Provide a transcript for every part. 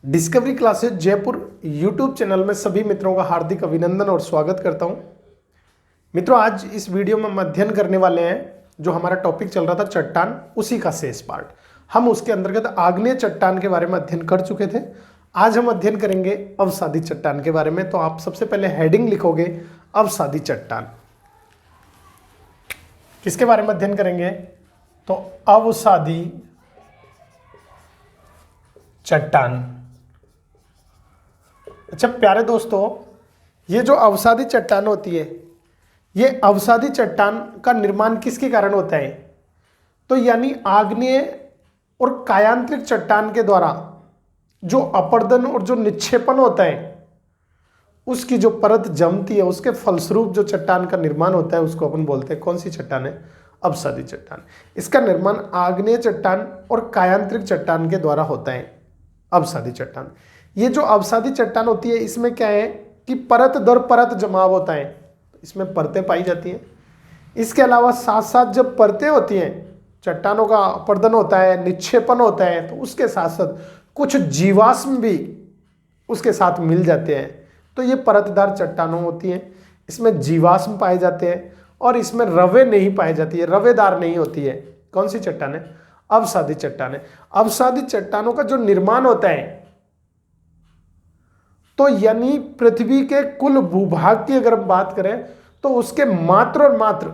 Discovery classes Jaipur YouTube channel में सभी मित्रों का हार्दिक अभिनंदन और स्वागत करता हूं। मित्रों, आज इस वीडियो में हम अध्ययन करने वाले हैं जो हमारा टॉपिक चल रहा था चट्टान, उसी का शेष पार्ट। हम उसके अंतर्गत आग्नेय चट्टान के बारे में अध्ययन कर चुके थे। आज हम अध्ययन करेंगे अवसादी चट्टान के बारे में। तो आप सबसे पहले हेडिंग लिखोगे अवसादी चट्टान। किसके बारे में अध्ययन करेंगे? तो अवसादी चट्टान। अच्छा प्यारे दोस्तों, ये जो अवसादी चट्टान होती है, ये अवसादी चट्टान का निर्माण किसके कारण होता है? तो यानी आग्नेय और कायांतरिक चट्टान के द्वारा जो अपर्दन और जो निक्षेपण होता है, उसकी जो परत जमती है, उसके फलस्वरूप जो चट्टान का निर्माण होता है, उसको अपन बोलते हैं कौन सी चट्टान है? अवसादी चट्टान। इसका निर्माण आग्नेय चट्टान और कायांतरिक चट्टान के द्वारा होता है, अवसादी चट्टान। ये जो अवसादी चट्टान होती है, इसमें क्या है कि परत दर परत जमाव होता है, इसमें परतें पाई जाती हैं। इसके अलावा साथ साथ जब परतें होती हैं, चट्टानों का अपर्दन होता है, निक्षेपण होता है, तो उसके साथ साथ कुछ जीवाश्म भी उसके साथ मिल जाते हैं। तो ये परतदार चट्टानों होती हैं, इसमें जीवाश्म पाए जाते हैं और इसमें रवे नहीं पाई जाती है, रवेदार नहीं होती है। कौन सी चट्टान है? अवसादी चट्टान है। अवसादी चट्टानों का जो निर्माण होता है, तो यानी पृथ्वी के कुल भूभाग की अगर हम बात करें तो उसके मात्र और मात्र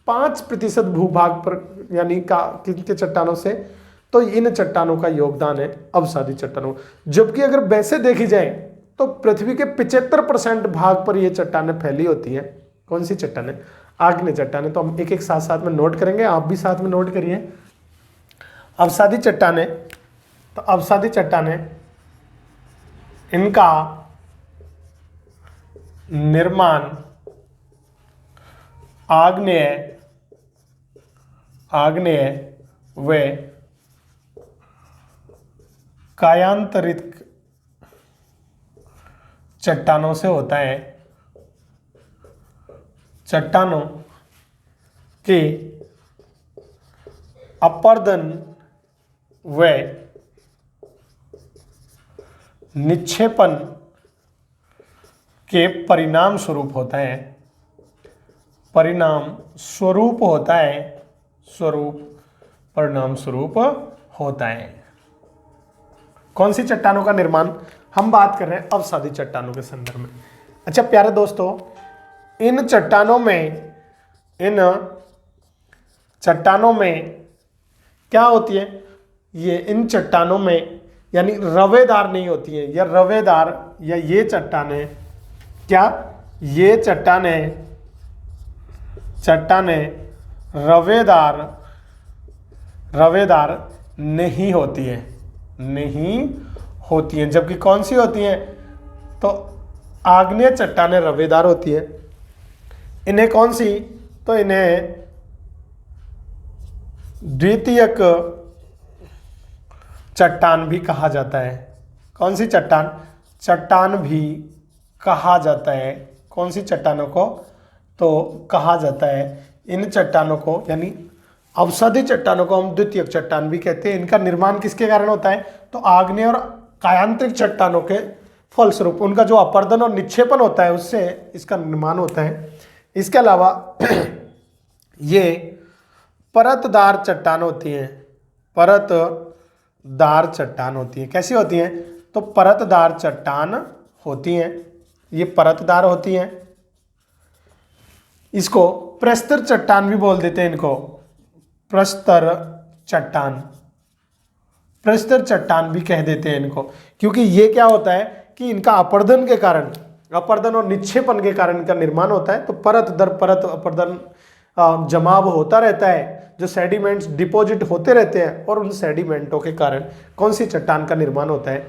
5% भूभाग पर यानी किनके चट्टानों से, तो इन चट्टानों का योगदान है अवसादी चट्टानों। जबकि अगर वैसे देखी जाए तो पृथ्वी के 75% भाग पर यह चट्टानें फैली होती हैं। कौन सी चट्टानें? आग्नेय चट्टानें। तो हम एक एक साथ साथ में नोट करेंगे, आप भी साथ में नोट करिए। अवसादी चट्टानें, तो अवसादी चट्टानें, इनका निर्माण आग्नेय व कायांतरित चट्टानों से होता है। चट्टानों के अपर्दन व निक्षेपण के परिणाम स्वरूप होता है। परिणाम स्वरूप होता है, परिणाम स्वरूप होता है। कौन सी चट्टानों का निर्माण? हम बात कर रहे हैं अवसादी चट्टानों के संदर्भ में। अच्छा प्यारे दोस्तों, इन चट्टानों में क्या होती है? ये इन चट्टानों में यानी रवेदार नहीं होती है, या रवेदार, या ये चट्टानें क्या, ये चट्टानें रवेदार नहीं होती हैं। जबकि कौन सी होती हैं? तो आग्नेय चट्टानें रवेदार होती है। इन्हें कौन सी? तो इन्हें द्वितीयक चट्टान भी कहा जाता है। कौन सी चट्टान भी कहा जाता है। कौन सी चट्टानों को? तो कहा जाता है इन चट्टानों को, यानी अवसादी चट्टानों को हम द्वितीयक चट्टान भी कहते हैं। इनका निर्माण किसके कारण होता है? तो आग्नेय और कायांतरिक चट्टानों के फलस्वरूप, उनका जो अपर्दन और निक्षेपण होता है, उससे इसका निर्माण होता है। इसके अलावा ये परतदार चट्टान होती हैं। परतदार चट्टान होती हैं। कैसी होती हैं? तो परतदार चट्टान होती हैं, ये परतदार होती हैं। इसको प्रस्तर चट्टान भी बोल देते हैं। इनको प्रस्तर चट्टान भी कह देते हैं इनको, क्योंकि ये क्या होता है कि इनका अपर्दन और निक्षेपण के कारण इनका निर्माण होता है। तो परत दर परत अपर्दन जमाव होता रहता है, जो सेडिमेंट्स डिपॉजिट होते रहते हैं, और उन सेडिमेंटों के कारण कौन सी चट्टान का निर्माण होता है?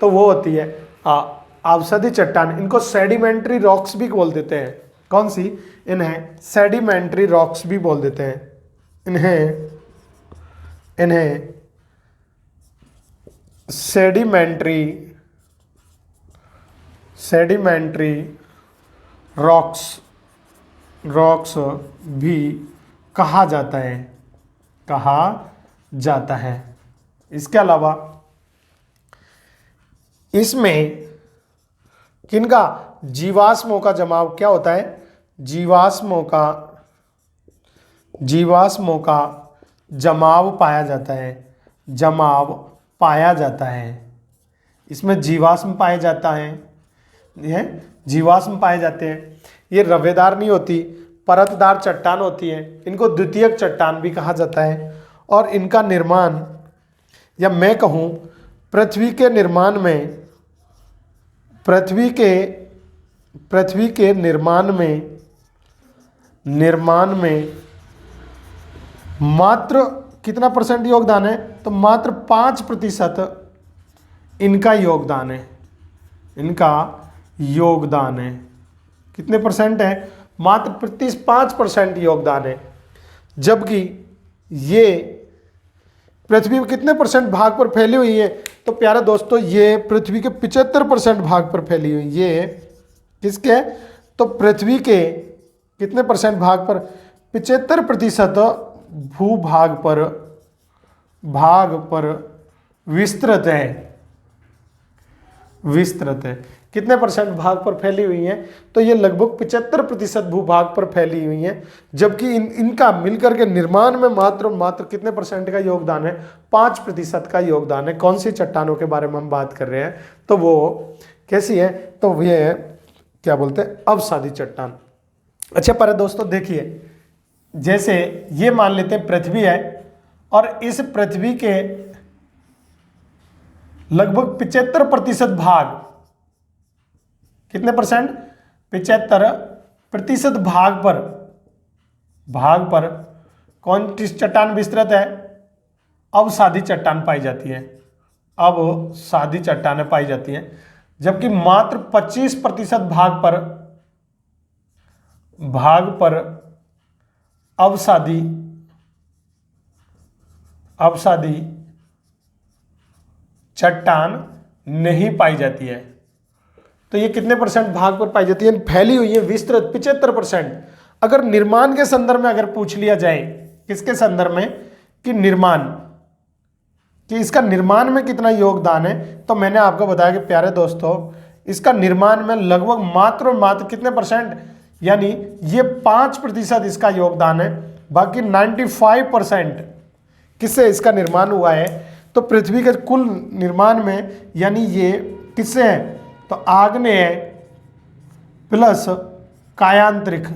तो वो होती है अवसादी चट्टान। इनको सेडिमेंट्री रॉक्स भी बोल देते हैं। कौन सी? इन्हें सेडिमेंट्री रॉक्स भी बोल देते हैं। इन्हें सेडिमेंट्री रॉक्स भी कहा जाता है। इसके अलावा इसमें किनका, जीवाश्मों का जमाव क्या होता है, जीवाश्मों का जमाव पाया जाता है, जमाव पाया जाता है। इसमें जीवाश्म पाए जाता है, ये जीवाश्म पाए जाते हैं। ये रवेदार नहीं होती, परतदार चट्टान होती है। इनको द्वितीयक चट्टान भी कहा जाता है। और इनका निर्माण, या मैं कहूँ पृथ्वी के निर्माण में, पृथ्वी के निर्माण में मात्र कितना परसेंट योगदान है, तो मात्र 5% इनका योगदान है। इनका योगदान है कितने परसेंट है, मात्र 5% योगदान है। जबकि ये पृथ्वी में कितने परसेंट भाग पर फैली हुई है, तो प्यारे दोस्तों ये पृथ्वी के 75% भाग पर फैली हुई। ये किसके, तो पृथ्वी के कितने परसेंट भाग पर, 75% भूभाग पर विस्तृत है। कितने परसेंट भाग पर फैली हुई हैं, तो ये लगभग 75% भूभाग पर फैली हुई हैं। जबकि इनका मिलकर के निर्माण में मात्र कितने परसेंट का योगदान है, 5% का योगदान है। कौन सी चट्टानों के बारे में हम बात कर रहे हैं, तो वो कैसी है, तो ये क्या बोलते हैं, अवसादी चट्टान। अच्छा पर दोस्तों देखिए, जैसे ये मान लेते हैं पृथ्वी है, और इस पृथ्वी के लगभग 75% भाग, कितने परसेंट, 75% भाग पर कौन सी चट्टान विस्तृत है, अवसादी चट्टान पाई जाती है। अवसादी चट्टानें पाई जाती हैं। जबकि मात्र 25% भाग पर अवसादी चट्टान नहीं पाई जाती है। तो ये कितने परसेंट भाग पर पाई जाती है, फैली हुई है, विस्तृत 75%। अगर निर्माण के संदर्भ में अगर पूछ लिया जाए, किसके संदर्भ में, कि निर्माण, कि इसका निर्माण में कितना योगदान है, तो मैंने आपको बताया कि प्यारे दोस्तों इसका निर्माण में लगभग मात्र कितने परसेंट, यानी ये 5% इसका योगदान है। बाकी 95% किससे इसका निर्माण हुआ है, तो पृथ्वी के कुल निर्माण में, यानी ये किससे है, तो आग्नेय प्लस कायांतरिक,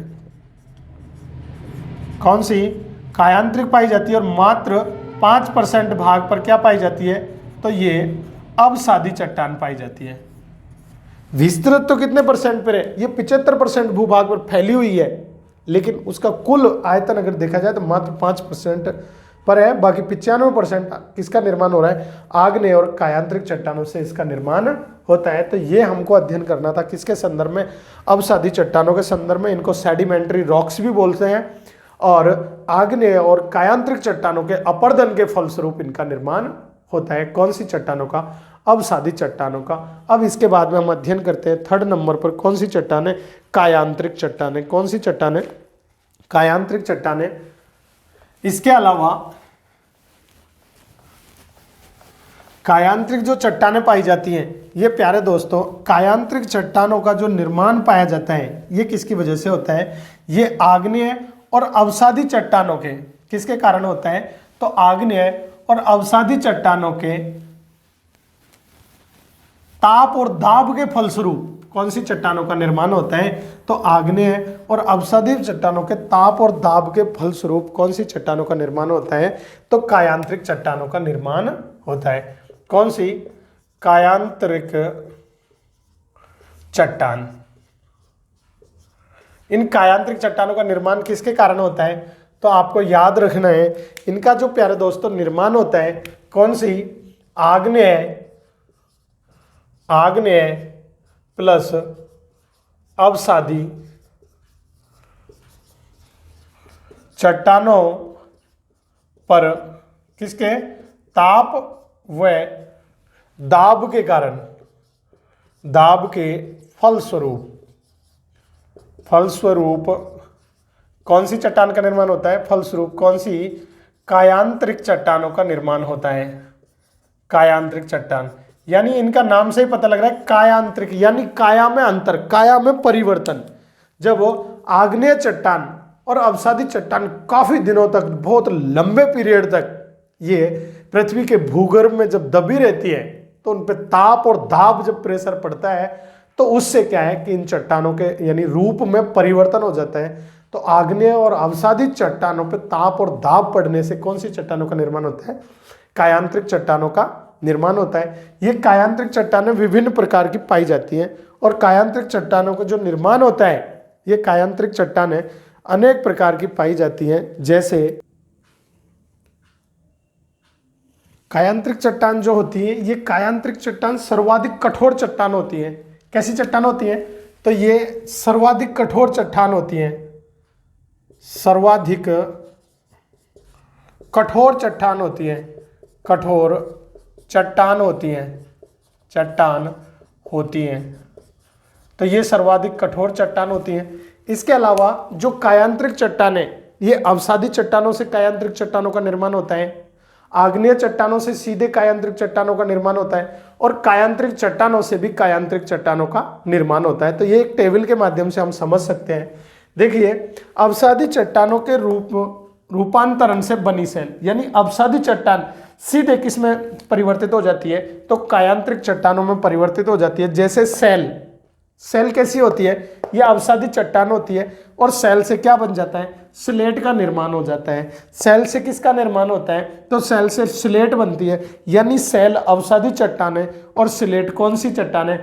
कौन सी, कायांतरिक पाई जाती है। और मात्र 5% भाग पर क्या पाई जाती है, तो ये अवसादी चट्टान पाई जाती है। विस्तृत तो कितने परसेंट पर है, ये 75% भूभाग पर फैली हुई है, लेकिन उसका कुल आयतन अगर देखा जाए तो मात्र 5% पर है। बाकी 95% किसका निर्माण हो रहा है, आग्नेय और कायांतरिक चट्टानों से इसका निर्माण होता है। तो ये हमको अध्ययन करना था, किसके संदर्भ में, अवसादी चट्टानों के संदर्भ में। इनको सेडिमेंट्री रॉक्स भी बोलते हैं। और आग्नेय और कायांतरिक चट्टानों के अपर्दन के फलस्वरूप इनका निर्माण होता है। कौन सी चट्टानों का, अवसादी चट्टानों का। अब इसके बाद में हम अध्ययन करते हैं 3rd नंबर पर कौन सी चट्टानें, कायांतरिक चट्टानें। कौन सी चट्टानें, कायांतरिक चट्टानें। इसके अलावा कायांतरिक जो चट्टानें पाई जाती हैं, ये प्यारे दोस्तों कायांतरिक चट्टानों का जो निर्माण पाया जाता है, ये किसकी वजह से होता है, ये आग्नेय और अवसादी चट्टानों के किसके कारण होता है, तो आग्नेय और अवसादी चट्टानों के ताप और दाब के फलस्वरूप कौन सी चट्टानों का निर्माण होता है, तो आग्नेय और अवसादी चट्टानों के ताप और दाब के फलस्वरूप कौन सी चट्टानों का निर्माण होता है, तो कायांतरिक चट्टानों का निर्माण होता है। कौन सी, कायांतरिक चट्टान। इन कायांतरिक चट्टानों का निर्माण किसके कारण होता है, तो आपको याद रखना है, इनका जो प्यारे दोस्तों निर्माण होता है, कौन सी, आग्नेय प्लस अवसादी चट्टानों पर किसके, ताप व दाब के कारण, दाब के फलस्वरूप कौन सी चट्टान का निर्माण होता है, फलस्वरूप कौन सी, कायांतरिक चट्टानों का निर्माण होता है। कायांतरिक चट्टान, यानी इनका नाम से ही पता लग रहा है कायांतरिक, यानी काया में अंतर, काया में परिवर्तन। जब वो आग्नेय चट्टान और अवसादी चट्टान काफी दिनों तक, बहुत लंबे पीरियड तक ये पृथ्वी के भूगर्भ में जब दबी रहती है, तो उन पे ताप और दाब जब प्रेशर पड़ता है, तो उससे क्या है कि इन चट्टानों के यानी रूप में परिवर्तन हो जाता है। तो आग्नेय और अवसादी चट्टानों पे ताप और दाब पड़ने से कौन सी चट्टानों का निर्माण होता है? कायांतरिक चट्टानों का निर्माण होता है। ये कायांतरिक चट्टानें विभिन्न प्रकार की पाई जाती हैं, और कायांतरिक चट्टानों का जो निर्माण होता है, ये कायांतरिक चट्टानें अनेक प्रकार की पाई जाती हैं। जैसे कायांतरिक चट्टान जो होती है, ये कायांतरिक चट्टान सर्वाधिक कठोर चट्टान होती है। कैसी चट्टान होती है? तो ये सर्वाधिक कठोर चट्टान होती है, सर्वाधिक कठोर चट्टान होती है, कठोर चट्टान होती है, चट्टान होती है। तो ये सर्वाधिक कठोर चट्टान होती है। इसके अलावा जो कायांतरिक चट्टानें, ये अवसादी चट्टानों से कायांतरिक चट्टानों का निर्माण होता है, आग्नेय चट्टानों से सीधे कायांतरिक चट्टानों का निर्माण होता है, और कायांतरिक चट्टानों से भी कायांतरिक चट्टानों का निर्माण होता है। तो ये एक टेबल के माध्यम से हम समझ सकते हैं। देखिए, अवसादी चट्टानों के रूपांतरण से बनी सेल, यानी अवसादी चट्टान सीधे किस में परिवर्तित हो जाती है? तो कायांतरिक चट्टानों में परिवर्तित हो जाती है। जैसे सेल कैसी होती है? यह अवसादी चट्टान होती है, और सेल से क्या बन जाता है? स्लेट का निर्माण हो जाता है। सेल से किसका निर्माण होता है? तो सेल से स्लेट बनती है। यानी सेल अवसादी चट्टान है, और स्लेट कौन सी चट्टान है?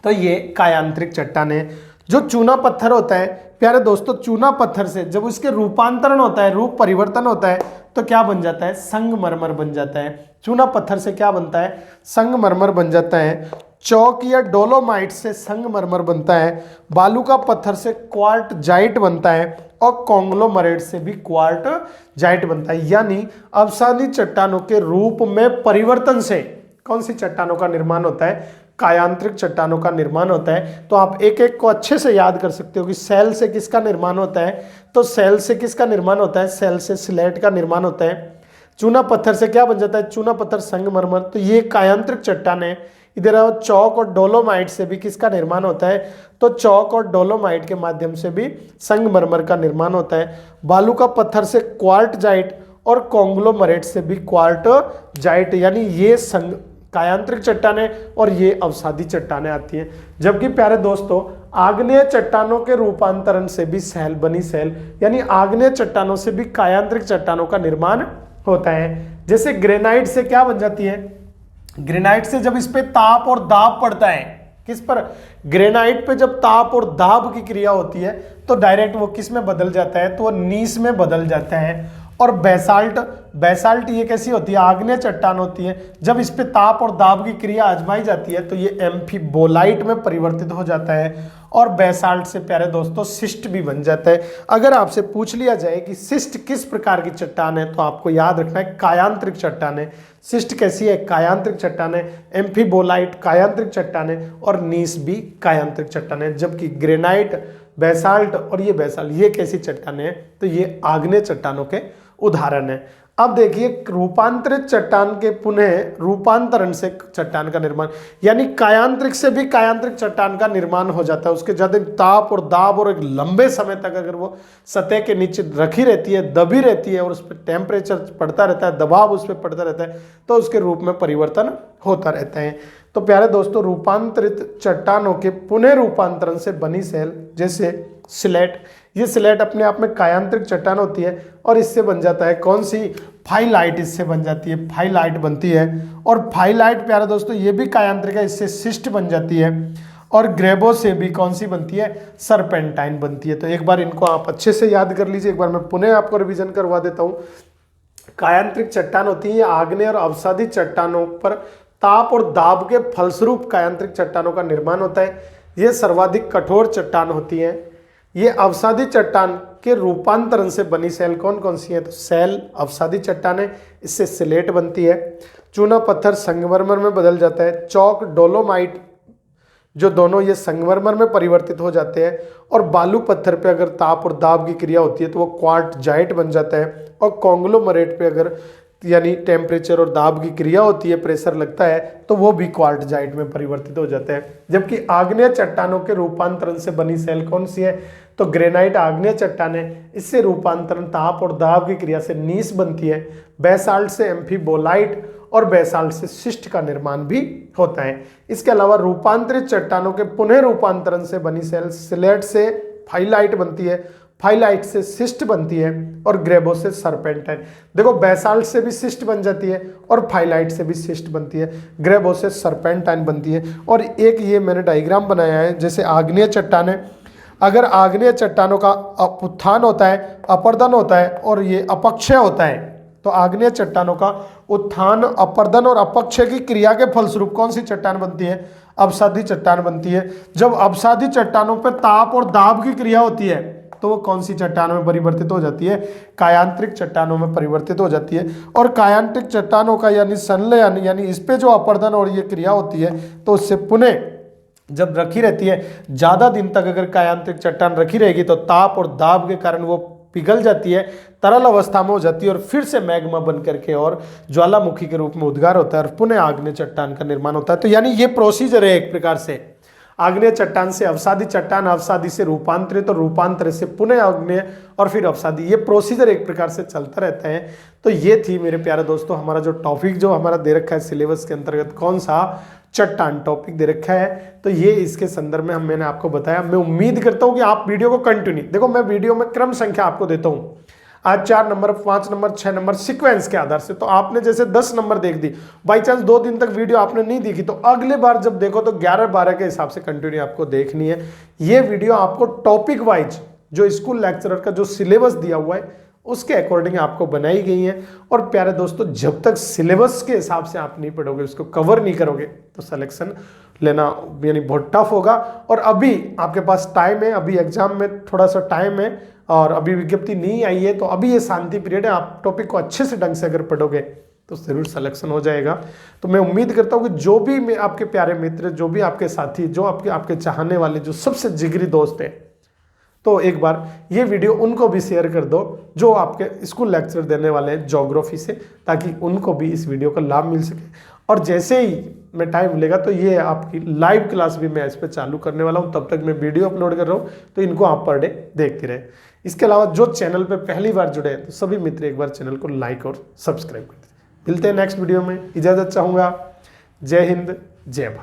तो ये कायांतरिक चट्टान है। जो चूना पत्थर होता है प्यारे दोस्तों, चूना पत्थर से जब उसके रूपांतरण होता है, रूप परिवर्तन होता है, तो क्या बन जाता है? संगमरमर बन जाता है। चूना पत्थर से क्या बनता है? संगमरमर बन जाता है। चौक या डोलोमाइट से संगमरमर बनता है। बालू का पत्थर से क्वार्टजाइट बनता है, और कॉन्ग्लोमरेट से भी क्वार्टजाइट बनता है। यानी अवसादी चट्टानों के रूप में परिवर्तन से कौन सी चट्टानों का निर्माण होता है? कायांतरिक चट्टानों का निर्माण होता है। तो आप एक एक को अच्छे से याद कर सकते हो कि सेल से किसका निर्माण होता है? तो सेल से किसका निर्माण होता है? सेल से स्लेट का निर्माण होता है। चूना पत्थर से क्या बन जाता है? चूना पत्थर संगमरमर। तो ये कायांतरिक चट्टान है। इधर आओ, चौक और डोलोमाइट से भी किसका निर्माण होता है? तो चौक और डोलोमाइट के माध्यम से भी संगमरमर का निर्माण होता है। बालू का पत्थर से क्वार्टजाइट, और कॉन्ग्लोमरेट से भी क्वार्टजाइट, यानी ये कायांतरिक चट्टानें और ये अवसादी चट्टानें आती हैं। जबकि प्यारे दोस्तों, आग्नेय चट्टानों के रूपांतरण से भी सेल बनी सेल, यानी आग्नेय चट्टानों से भी कायांतरिक चट्टानों का निर्माण होता है। जैसे ग्रेनाइट से क्या बन जाती है? ग्रेनाइट से जब इस पे ताप और दाब पड़ता है, किस पर? ग्रेनाइट पे जब ताप और दाब की क्रिया होती है, तो डायरेक्ट वो किस में बदल जाता है? तो वो नीस में बदल जाता है। और बेसाल्ट ये कैसी होती है? आग्नेय चट्टान होती है। जब इस पे ताप और दाब की क्रिया आजमाई जाती है, तो ये एम्फीबोलाइट में परिवर्तित हो जाता है, और बेसाल्ट से प्यारे दोस्तों सिस्ट भी बन जाता है। अगर आपसे पूछ लिया जाए कि सिस्ट किस प्रकार की चट्टान है, तो आपको याद रखना है कायांतरिक चट्टान है। सिस्ट कैसी है? कायांतरिक चट्टान है। एम्फीबोलाइट कायांतरिक चट्टान है, और नीस भी कायांतरिक चट्टान है। जबकि ग्रेनाइट, बेसाल्ट और ये बेसाल्ट, ये कैसी चट्टान है? तो ये आग्नेय चट्टानों के उदाहरण है। अब देखिए, रूपांतरित चट्टान के पुनः रूपांतरण से चट्टान का निर्माण, यानी कायांतरिक से भी कायांतरिक चट्टान का निर्माण हो जाता है। उसके ज्यादा ताप और दाब और एक लंबे समय तक अगर वो सतह के नीचे रखी रहती है, दबी रहती है, और उस पर टेम्परेचर पड़ता रहता है, दबाव उस पर पड़ता रहता है, तो उसके रूप में परिवर्तन होता रहता है। तो प्यारे दोस्तों, रूपांतरित चट्टानों के पुनः रूपांतरण से बनी सेल, जैसे स्लेट, ये स्लेट अपने आप में कायांतरिक चट्टान होती है, और इससे बन जाता है कौन सी? फाइलाइट इससे बन जाती है, फाइलाइट बनती है। और फाइलाइट प्यारे दोस्तों ये भी कायांतरिक है, इससे सिस्ट बन जाती है। और ग्रेबो से भी कौन सी बनती है? सरपेंटाइन बनती है। तो एक बार इनको आप अच्छे से याद कर लीजिए। एक बार मैं पुनः आपको रिवीजन करवा देता हूँ। कायांतरिक चट्टान होती है आग्नेय और अवसादी चट्टानों पर ताप और दाब के फलस्वरूप कायांतरिक चट्टानों का निर्माण होता है। ये सर्वाधिक कठोर चट्टान होती है। ये अवसादी चट्टान के रूपांतरण से बनी सेल कौन कौन सी है? तो सेल अवसादी चट्टान है, इससे स्लेट बनती है। चूना पत्थर संगमरमर में बदल जाता है। चौक, डोलोमाइट, जो दोनों ये संगमरमर में परिवर्तित हो जाते हैं। और बालू पत्थर पे अगर ताप और दाब की क्रिया होती है, तो वो क्वार्टजाइट बन जाता है। और कॉन्ग्लोमरेट पे अगर यानी टेम्परेचर और दाब की क्रिया होती है, प्रेशर लगता है, तो वो भी क्वार्टजाइट में परिवर्तित हो जाते हैं। जबकि आग्नेय चट्टानों के रूपांतरण से बनी सेल कौन सी है? तो ग्रेनाइट आग्नेय चट्टान है, इससे रूपांतरण ताप और दाब की क्रिया से नीस बनती है। बेसाल्ट से एम्फीबोलाइट और बेसाल्ट से शिस्ट का निर्माण भी होता है। इसके अलावा रूपांतरित चट्टानों के पुनः रूपांतरण से बनी सेल सिलेट से फाइलाइट बनती है, फाइलाइट से सिस्ट बनती है और ग्रेबो से सरपेंटाइन। देखो बेसाल्ट से भी सिस्ट बन जाती है और फाइलाइट से भी सिस्ट बनती है, ग्रेबो से सरपेंटाइन बनती है। और एक ये मैंने डायग्राम बनाया है, जैसे आग्नेय चट्टान है, अगर आग्नेय चट्टानों का उत्थान होता है, अपर्दन होता है और ये अपक्षय होता है, तो आग्नेय चट्टानों का उत्थान, अपर्दन और अपक्षय की क्रिया के फलस्वरूप कौन सी चट्टान बनती है? अवसादी चट्टान बनती है। जब अवसादी चट्टानों पर ताप और दाब की क्रिया होती है तो वो कौन सी चट्टानों में परिवर्तित हो जाती है? कायांत्रिक चट्टानों में परिवर्तित हो जाती है। और कायांत्रिक चट्टानों का यानी संलयन, यानी इस पे जो अपर्दन और ये क्रिया होती है, तो उससे पुनः जब रखी रहती है ज्यादा दिन तक, अगर कायांत्रिक चट्टान रखी रहेगी तो ताप और दाब के कारण वो पिघल जाती है, तरल अवस्था में हो जाती है और फिर से मैग्मा बन करके और ज्वालामुखी के रूप में उद्गार होता है और पुनः आग्नेय चट्टान का निर्माण होता है। तो यानी ये प्रोसीजर है एक प्रकार से, आग्नेय चट्टान से अवसादी चट्टान, अवसादी से रूपांतरित और रूपांतरित से पुनः आग्नेय और फिर अवसादी, ये प्रोसीजर एक प्रकार से चलता रहता है। तो ये थी मेरे प्यारे दोस्तों हमारा जो टॉपिक जो हमारा दे रखा है सिलेबस के अंतर्गत, कौन सा चट्टान टॉपिक दे रखा है। तो ये इसके संदर्भ में मैंने आपको बताया। मैं उम्मीद करता हूं कि आप वीडियो को कंटिन्यू देखो, मैं वीडियो में क्रम संख्या आपको देता हूं, आज 4 नंबर, 5 नंबर, 6 नंबर सीक्वेंस के आधार से। तो आपने जैसे 10 नंबर देख दी, बाई चांस 2 दिन तक वीडियो आपने नहीं देखी, तो अगले बार जब देखो तो 11-12 के हिसाब से कंटिन्यू आपको देखनी है। ये वीडियो आपको टॉपिक वाइज जो स्कूल लेक्चरर का जो सिलेबस दिया हुआ है उसके अकॉर्डिंग आपको बनाई गई है। और प्यारे दोस्तों, जब तक सिलेबस के हिसाब से आप नहीं पढ़ोगे, उसको कवर नहीं करोगे, तो सिलेक्शन लेना यानी बहुत टफ होगा। और अभी आपके पास टाइम है, अभी एग्जाम में थोड़ा सा टाइम है और अभी विज्ञप्ति नहीं आई है, तो अभी ये शांति पीरियड है। आप टॉपिक को अच्छे से ढंग से अगर पढ़ोगे तो जरूर सिलेक्शन हो जाएगा। तो मैं उम्मीद करता हूँ कि जो भी आपके प्यारे मित्र, जो भी आपके साथी, जो आपके चाहने वाले, जो सबसे जिगरी दोस्त हैं, तो एक बार ये वीडियो उनको भी शेयर कर दो जो आपके स्कूल लेक्चर देने वाले हैं ज्योग्राफी से, ताकि उनको भी इस वीडियो का लाभ मिल सके। और जैसे ही मैं टाइम मिलेगा तो ये आपकी लाइव क्लास भी मैं इस पर चालू करने वाला हूँ। तब तक मैं वीडियो अपलोड कर रहा हूँ, तो इनको आप पर डे देखते रहे। इसके अलावा जो चैनल पर पहली बार जुड़े हैं तो सभी मित्र एक बार चैनल को लाइक और सब्सक्राइब कर दें। मिलते हैं नेक्स्ट वीडियो में, इजाज़त चाहूँगा। जय हिंद, जय भारत।